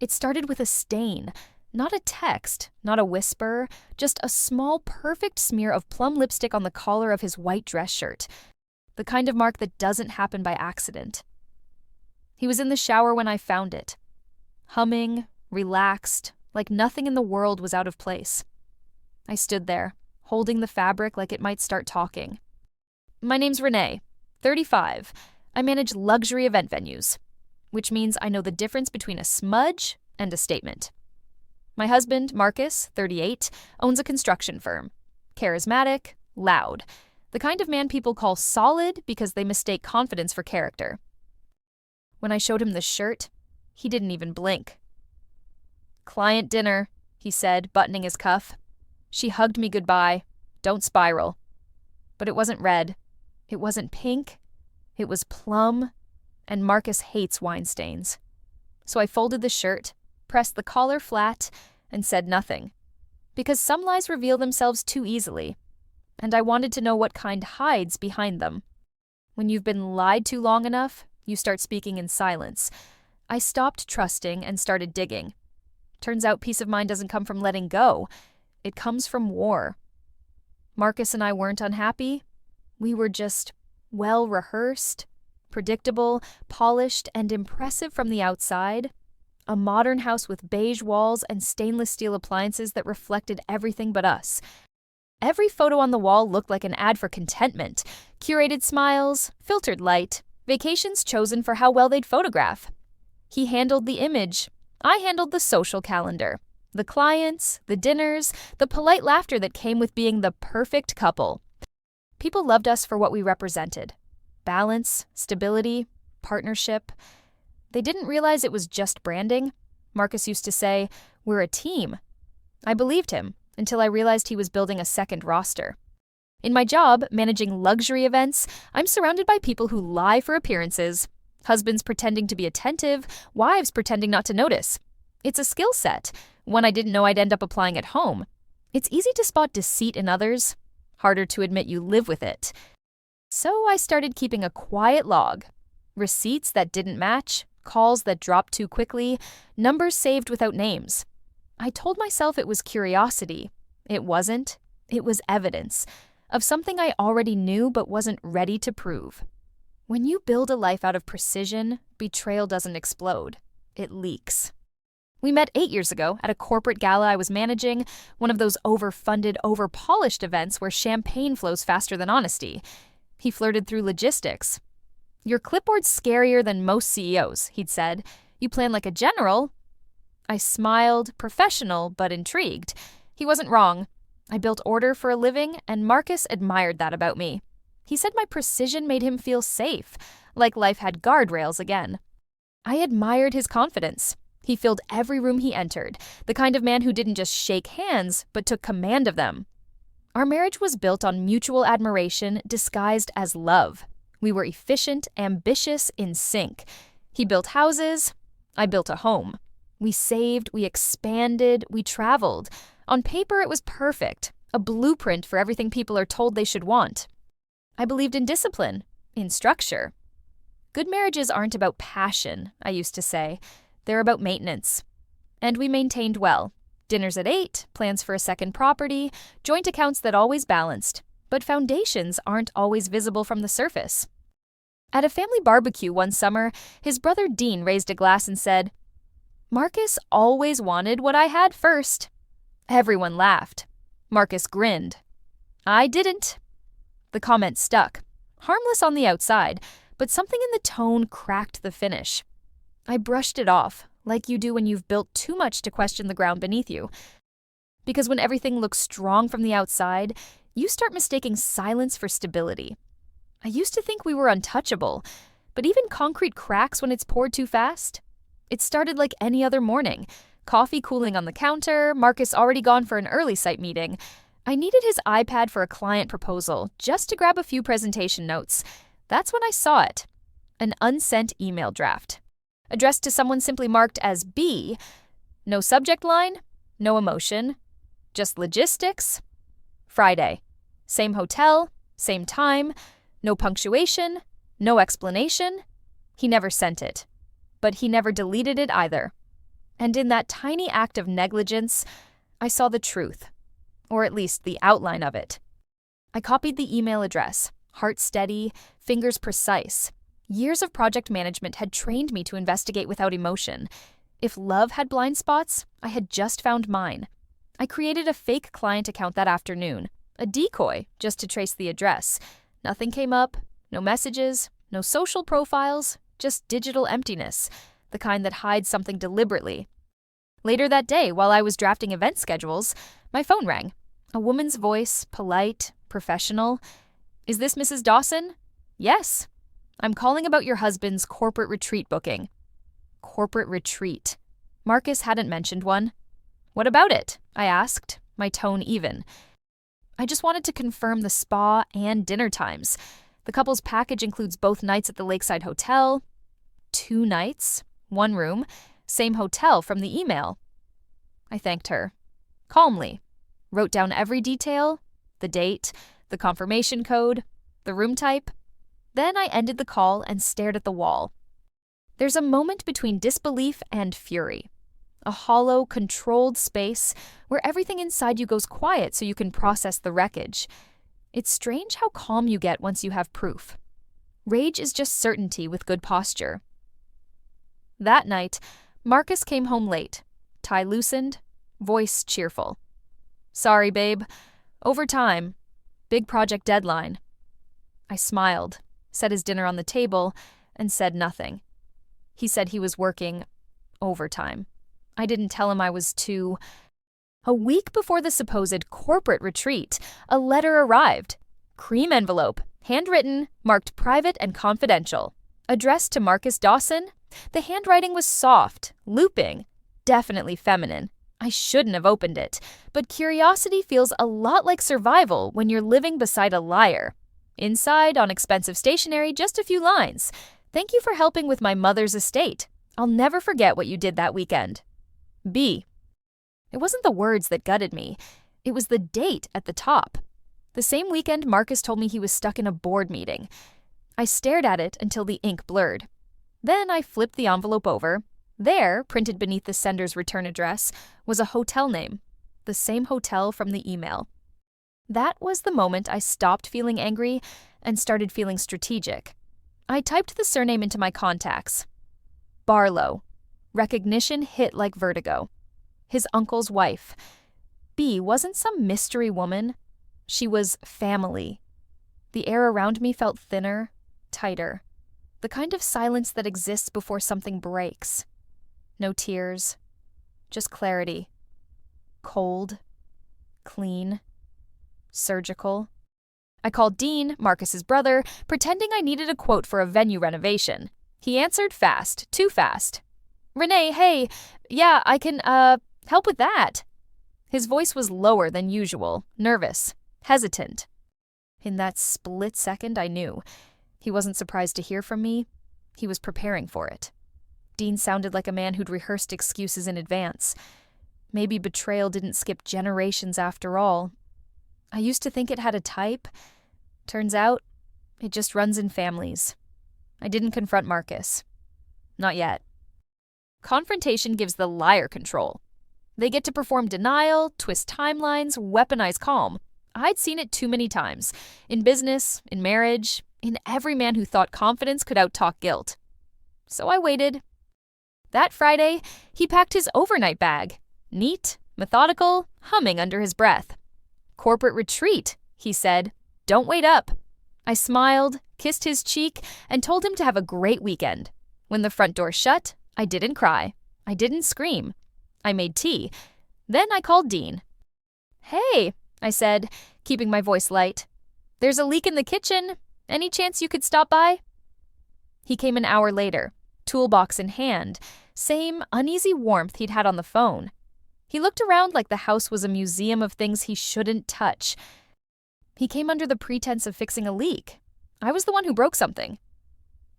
It started with a stain. Not a text, not a whisper, just a small, perfect smear of plum lipstick on the collar of his white dress shirt. The kind of mark that doesn't happen by accident. He was in the shower when I found it. Humming, relaxed, like nothing in the world was out of place. I stood there, holding the fabric like it might start talking. My name's Renee, 35. I manage luxury event venues, which means I know the difference between a smudge and a statement. My husband, Marcus, 38, owns a construction firm. Charismatic, loud. The kind of man people call solid because they mistake confidence for character. When I showed him the shirt, he didn't even blink. "Client dinner," he said, buttoning his cuff. She hugged me goodbye. "Don't spiral." But it wasn't red. It wasn't pink. It was plum. And Marcus hates wine stains. So I folded the shirt, pressed the collar flat, and said nothing. Because some lies reveal themselves too easily. And I wanted to know what kind hides behind them. When you've been lied to long enough, you start speaking in silence. I stopped trusting and started digging. Turns out peace of mind doesn't come from letting go. It comes from war. Marcus and I weren't unhappy. We were just well-rehearsed, predictable, polished, and impressive from the outside. A modern house with beige walls and stainless steel appliances that reflected everything but us. Every photo on the wall looked like an ad for contentment. Curated smiles, filtered light, vacations chosen for how well they'd photograph. He handled the image. I handled the social calendar. The clients, the dinners, the polite laughter that came with being the perfect couple. People loved us for what we represented. Balance, stability, partnership. They didn't realize it was just branding. Marcus used to say, "We're a team." I believed him until I realized he was building a second roster. In my job, managing luxury events, I'm surrounded by people who lie for appearances. Husbands pretending to be attentive, wives pretending not to notice. It's a skill set, one I didn't know I'd end up applying at home. It's easy to spot deceit in others, harder to admit you live with it. So I started keeping a quiet log. Receipts that didn't match, calls that dropped too quickly, numbers saved without names. I told myself it was curiosity. It wasn't. It was evidence of something I already knew but wasn't ready to prove. When you build a life out of precision, betrayal doesn't explode. It leaks. We met 8 years ago at a corporate gala I was managing, one of those overfunded, overpolished events where champagne flows faster than honesty. He flirted through logistics. "Your clipboard's scarier than most CEOs," he'd said. "You plan like a general." I smiled, professional but intrigued. He wasn't wrong. I built order for a living, and Marcus admired that about me. He said my precision made him feel safe, like life had guardrails again. I admired his confidence. He filled every room he entered, the kind of man who didn't just shake hands, but took command of them. Our marriage was built on mutual admiration disguised as love. We were efficient, ambitious, in sync. He built houses. I built a home. We saved, we expanded, we traveled. On paper, it was perfect, a blueprint for everything people are told they should want. I believed in discipline, in structure. Good marriages aren't about passion, I used to say. They're about maintenance. And we maintained well. Dinners at 8, plans for a second property, joint accounts that always balanced. But foundations aren't always visible from the surface. At a family barbecue one summer, his brother Dean raised a glass and said, "Marcus always wanted what I had first." Everyone laughed. Marcus grinned. I didn't. The comment stuck. Harmless on the outside, but something in the tone cracked the finish. I brushed it off, like you do when you've built too much to question the ground beneath you. Because when everything looks strong from the outside, you start mistaking silence for stability. I used to think we were untouchable, but even concrete cracks when it's poured too fast? It started like any other morning. Coffee cooling on the counter, Marcus already gone for an early site meeting. I needed his iPad for a client proposal, just to grab a few presentation notes. That's when I saw it. An unsent email draft. Addressed to someone simply marked as B. No subject line, no emotion. Just logistics. Friday. Same hotel, same time, no punctuation, no explanation. He never sent it. But he never deleted it either. And in that tiny act of negligence, I saw the truth, or at least the outline of it. I copied the email address, heart steady, fingers precise. Years of project management had trained me to investigate without emotion. If love had blind spots, I had just found mine. I created a fake client account that afternoon, a decoy just to trace the address. Nothing came up, no messages, no social profiles, just digital emptiness, the kind that hides something deliberately. Later that day, while I was drafting event schedules, my phone rang. A woman's voice, polite, professional. "Is this Mrs. Dawson?" "Yes. I'm calling about your husband's corporate retreat booking." Corporate retreat. Marcus hadn't mentioned one. "What about it?" I asked, my tone even. I just wanted to confirm the spa and dinner times. The couple's package includes both nights at the Lakeside Hotel. 2 nights, 1 room, same hotel from the email. I thanked her. Calmly. Wrote down every detail, the date, the confirmation code, the room type. Then I ended the call and stared at the wall. There's a moment between disbelief and fury. A hollow, controlled space where everything inside you goes quiet so you can process the wreckage. It's strange how calm you get once you have proof. Rage is just certainty with good posture. That night, Marcus came home late, tie loosened, voice cheerful. "Sorry, babe. Overtime. Big project deadline." I smiled, set his dinner on the table, and said nothing. He said he was working overtime. I didn't tell him I was too. A week before the supposed corporate retreat, a letter arrived. Cream envelope, handwritten, marked private and confidential. Addressed to Marcus Dawson. The handwriting was soft, looping, definitely feminine. I shouldn't have opened it, but curiosity feels a lot like survival when you're living beside a liar. Inside, on expensive stationery, just a few lines. "Thank you for helping with my mother's estate. I'll never forget what you did that weekend. B." It wasn't the words that gutted me. It was the date at the top. The same weekend, Marcus told me he was stuck in a board meeting. I stared at it until the ink blurred. Then I flipped the envelope over. There, printed beneath the sender's return address, was a hotel name. The same hotel from the email. That was the moment I stopped feeling angry and started feeling strategic. I typed the surname into my contacts. Barlow. Recognition hit like vertigo. His uncle's wife. B wasn't some mystery woman. She was family. The air around me felt thinner, tighter. The kind of silence that exists before something breaks. No tears. Just clarity. Cold. Clean. Surgical. I called Dean, Marcus's brother, pretending I needed a quote for a venue renovation. He answered fast, too fast. "Renee, hey, yeah, I can, help with that." His voice was lower than usual, nervous, hesitant. In that split second, I knew. He wasn't surprised to hear from me. He was preparing for it. Dean sounded like a man who'd rehearsed excuses in advance. Maybe betrayal didn't skip generations after all. I used to think it had a type. Turns out, it just runs in families. I didn't confront Marcus. Not yet. Confrontation gives the liar control. They get to perform denial, twist timelines, weaponize calm. I'd seen it too many times. In business, in marriage, in every man who thought confidence could outtalk guilt. So I waited. That Friday, he packed his overnight bag. Neat, methodical, humming under his breath. "Corporate retreat," he said. "Don't wait up." I smiled, kissed his cheek, and told him to have a great weekend. When the front door shut, I didn't cry. I didn't scream. I made tea. Then I called Dean. "Hey," I said, keeping my voice light. "There's a leak in the kitchen. Any chance you could stop by?" He came an hour later, toolbox in hand, same uneasy warmth he'd had on the phone. He looked around like the house was a museum of things he shouldn't touch. He came under the pretense of fixing a leak. I was the one who broke something.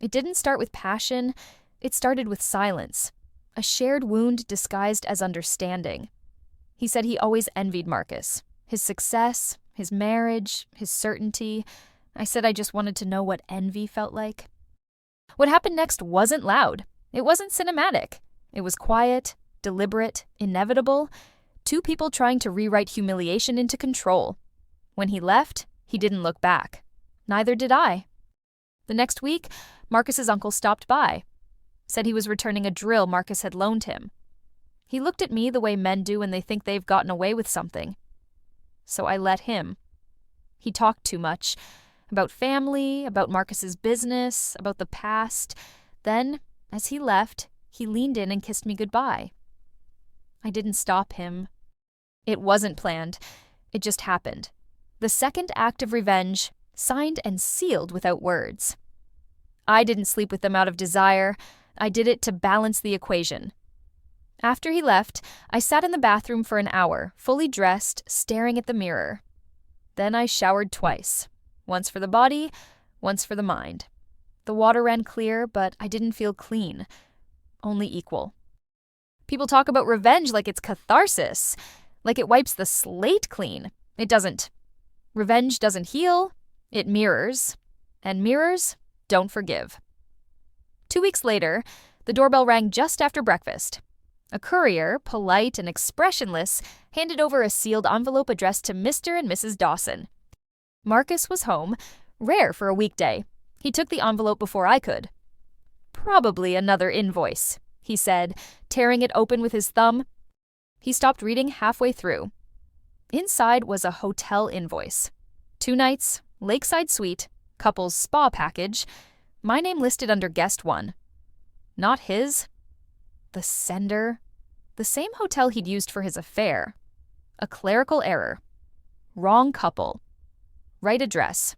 It didn't start with passion. It started with silence. A shared wound disguised as understanding. He said he always envied Marcus. His success, his marriage, his certainty. I said I just wanted to know what envy felt like. What happened next wasn't loud. It wasn't cinematic. It was quiet, deliberate, inevitable. Two people trying to rewrite humiliation into control. When he left, he didn't look back. Neither did I. The next week, Marcus's uncle stopped by. Said he was returning a drill Marcus had loaned him. He looked at me the way men do when they think they've gotten away with something. So I let him. He talked too much. About family, about Marcus's business, about the past. Then, as he left, he leaned in and kissed me goodbye. I didn't stop him. It wasn't planned. It just happened. The second act of revenge, signed and sealed without words. I didn't sleep with them out of desire. I did it to balance the equation. After he left, I sat in the bathroom for an hour, fully dressed, staring at the mirror. Then I showered twice. Once for the body, once for the mind. The water ran clear, but I didn't feel clean. Only equal. People talk about revenge like it's catharsis, like it wipes the slate clean. It doesn't. Revenge doesn't heal, it mirrors. And mirrors don't forgive. 2 weeks later, the doorbell rang just after breakfast. A courier, polite and expressionless, handed over a sealed envelope addressed to Mr. and Mrs. Dawson. Marcus was home, rare for a weekday. He took the envelope before I could. "Probably another invoice," he said, tearing it open with his thumb. He stopped reading halfway through. Inside was a hotel invoice. 2 nights, lakeside suite, couple's spa package, my name listed under guest 1. Not his. The sender. The same hotel he'd used for his affair. A clerical error. Wrong couple. Right address.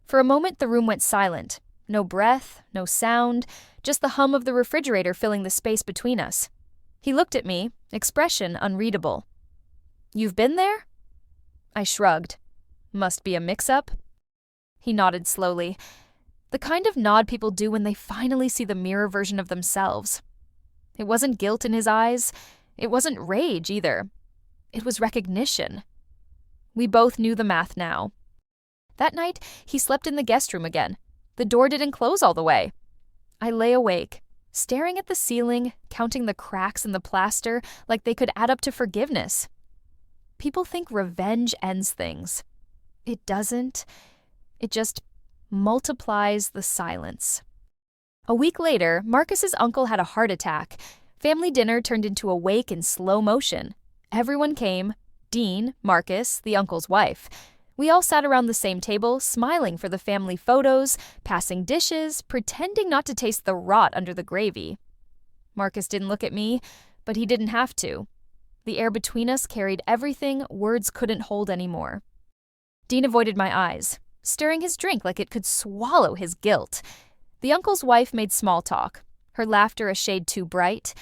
For a moment the room went silent. No breath, no sound, just the hum of the refrigerator filling the space between us. He looked at me, expression unreadable. "You've been there?" I shrugged. "Must be a mix-up?" He nodded slowly. The kind of nod people do when they finally see the mirror version of themselves. It wasn't guilt in his eyes. It wasn't rage either. It was recognition. We both knew the math now. That night, he slept in the guest room again. The door didn't close all the way. I lay awake, staring at the ceiling, counting the cracks in the plaster like they could add up to forgiveness. People think revenge ends things. It doesn't. It just multiplies the silence. A week later, Marcus's uncle had a heart attack. Family dinner turned into a wake in slow motion. Everyone came. Dean, Marcus, the uncle's wife. We all sat around the same table, smiling for the family photos, passing dishes, pretending not to taste the rot under the gravy. Marcus didn't look at me, but he didn't have to. The air between us carried everything words couldn't hold anymore. Dean avoided my eyes, stirring his drink like it could swallow his guilt. The uncle's wife made small talk, her laughter a shade too bright.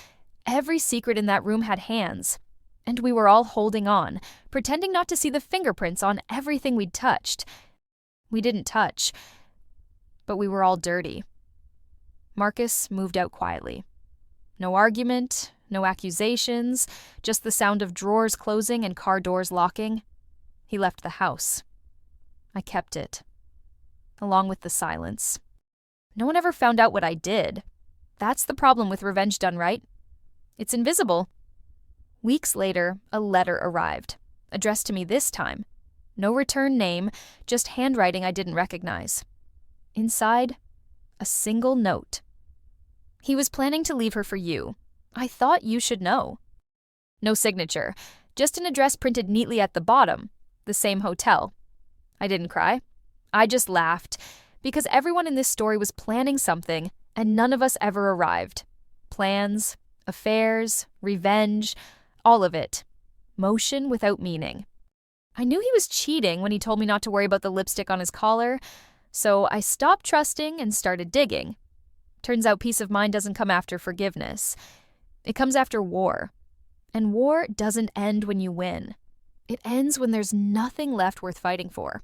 Every secret in that room had hands. And we were all holding on, pretending not to see the fingerprints on everything we'd touched. We didn't touch, but we were all dirty. Marcus moved out quietly. No argument, no accusations, just the sound of drawers closing and car doors locking. He left the house. I kept it, along with the silence. No one ever found out what I did. That's the problem with revenge done right. It's invisible. Weeks later, a letter arrived, addressed to me this time. No return name, just handwriting I didn't recognize. Inside, a single note. "He was planning to leave her for you. I thought you should know." No signature, just an address printed neatly at the bottom, the same hotel. I didn't cry. I just laughed, because everyone in this story was planning something, and none of us ever arrived. Plans, affairs, revenge, all of it. Motion without meaning. I knew he was cheating when he told me not to worry about the lipstick on his collar, so I stopped trusting and started digging. Turns out peace of mind doesn't come after forgiveness. It comes after war. And war doesn't end when you win. It ends when there's nothing left worth fighting for.